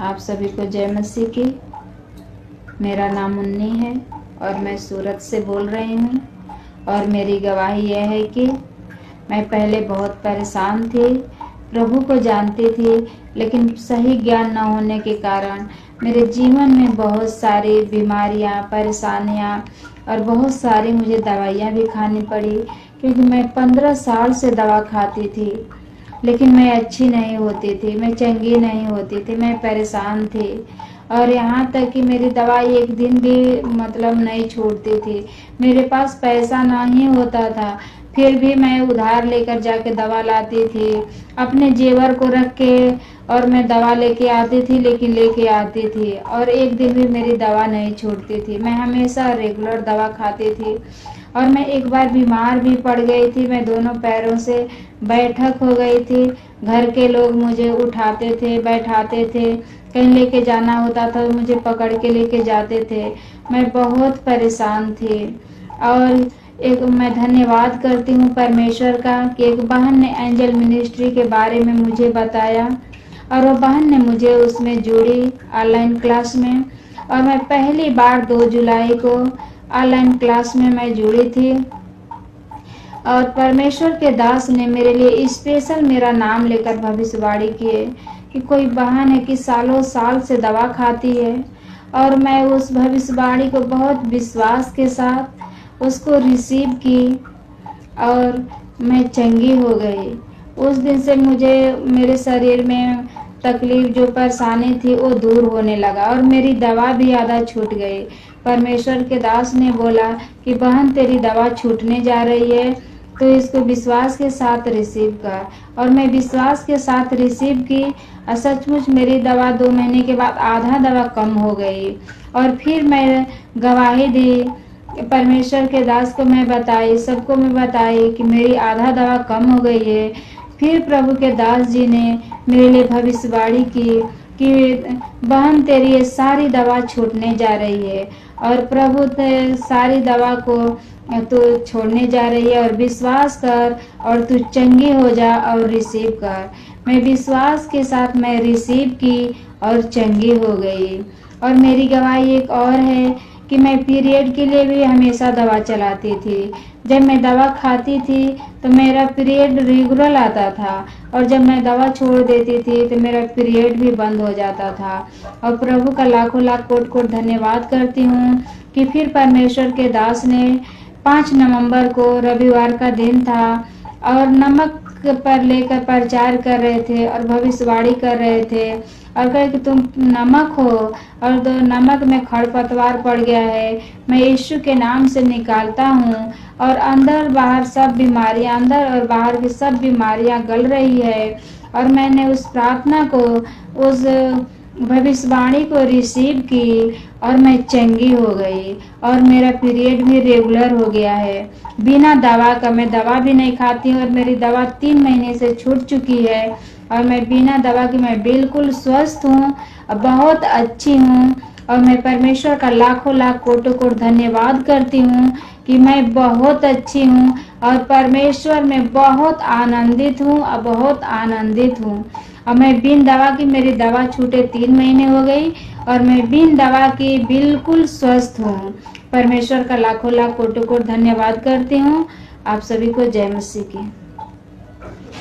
आप सभी को जय मसीह की। मेरा नाम मुन्नी है और मैं सूरत से बोल रही हूँ। और मेरी गवाही यह है कि मैं पहले बहुत परेशान थी, प्रभु को जानती थी, लेकिन सही ज्ञान न होने के कारण मेरे जीवन में बहुत सारी बीमारियाँ, परेशानियाँ और बहुत सारी मुझे दवाइयाँ भी खानी पड़ी, क्योंकि मैं 15 साल से दवा खाती थी, लेकिन मैं अच्छी नहीं होती थी, मैं चंगी नहीं होती थी, मैं परेशान थी। और यहाँ तक कि मेरी दवाई एक दिन भी नहीं छूटती थी। मेरे पास पैसा नहीं होता था, फिर भी मैं उधार लेकर जाके दवा लाती थी, अपने जेवर को रख के, और मैं दवा लेके आती थी, लेकिन लेके आती थी और एक दिन भी मेरी दवा नहीं छूटती थी। मैं हमेशा रेगुलर दवा खाती थी। और मैं एक बार बीमार भी पड़ गई थी, मैं दोनों पैरों से बैठक हो गई थी। घर के लोग मुझे उठाते थे, बैठाते थे, कहीं लेके जाना होता था मुझे पकड़ के लेके जाते थे। मैं बहुत परेशान थी। और एक मैं धन्यवाद करती हूँ परमेश्वर का कि एक बहन ने एंजल मिनिस्ट्री के बारे में मुझे बताया, और वो बहन ने मुझे उसमें जोड़ी ऑनलाइन क्लास में। और मैं पहली बार 2 जुलाई को ऑनलाइन क्लास में मैं जुड़ी थी। और परमेश्वर के दास ने मेरे लिए स्पेशल मेरा नाम लेकर भविष्यवाणी किए कि कोई बहन है कि सालों साल से दवा खाती है। और मैं उस भविष्यवाणी को बहुत विश्वास के साथ उसको रिसीव की और मैं चंगी हो गई। उस दिन से मुझे मेरे शरीर में तकलीफ, जो परेशानी थी, वो दूर होने लगा और मेरी दवा भी आधा छूट गई। परमेश्वर के दास ने बोला कि बहन तेरी दवा छूटने जा रही है, तो इसको विश्वास के साथ रिसीव कर। और मैं विश्वास के साथ रिसीव की और सचमुच मेरी दवा 2 महीने के बाद आधा दवा कम हो गई। और फिर मैं गवाही दी, परमेश्वर के दास को मैं बताई, सबको मैं बताई कि मेरी आधा दवा कम हो गई है। फिर प्रभु के दास जी ने मेरे लिए भविष्यवाणी की कि बहन तेरी ये सारी दवा छूटने जा रही है, और प्रभु सारी दवा को तू छोड़ने जा रही है, और विश्वास कर और तू चंगी हो जा और रिसीव कर। मैं विश्वास के साथ मैं रिसीव की और चंगी हो गई। और मेरी गवाही एक और है कि मैं पीरियड के लिए भी हमेशा दवा चलाती थी। जब मैं दवा खाती थी तो मेरा पीरियड रेगुलर आता था, और जब मैं दवा छोड़ देती थी तो मेरा पीरियड भी बंद हो जाता था। और प्रभु का लाखों लाख कोट कोट धन्यवाद करती हूँ कि फिर परमेश्वर के दास ने 5 नवंबर को रविवार का दिन था, और नमक पर लेकर प्रचार कर रहे थे और भविष्यवाणी कर रहे थे, और कहे कि तुम नमक हो, और तो नमक में खरपतवार पड़ गया है, मैं यीशु के नाम से निकालता हूँ, और अंदर बाहर सब बीमारियाँ, अंदर और बाहर की सब बीमारियाँ गल रही है। और मैंने उस प्रार्थना को, उस भविष्यवाणी को रिसीव की और मैं चंगी हो गई, और मेरा पीरियड भी रेगुलर हो गया है बिना दवा का। मैं दवा भी नहीं खाती हूँ, और मेरी दवा 3 महीने से छूट चुकी है, और मैं बिना दवा की मैं बिल्कुल स्वस्थ हूँ, बहुत अच्छी हूँ। और मैं परमेश्वर का लाखों लाख कोटि कोटि धन्यवाद करती हूँ कि मैं बहुत अच्छी हूँ, और परमेश्वर में बहुत आनंदित हूँ और बहुत आनंदित हूँ। और मैं बिन दवा की, मेरी दवा छूटे 3 महीने हो गई, और मैं बिन दवा की बिल्कुल स्वस्थ हूँ। परमेश्वर का लाखों लाख कोटि कोटि धन्यवाद करती हूँ। आप सभी को जय मसीह की।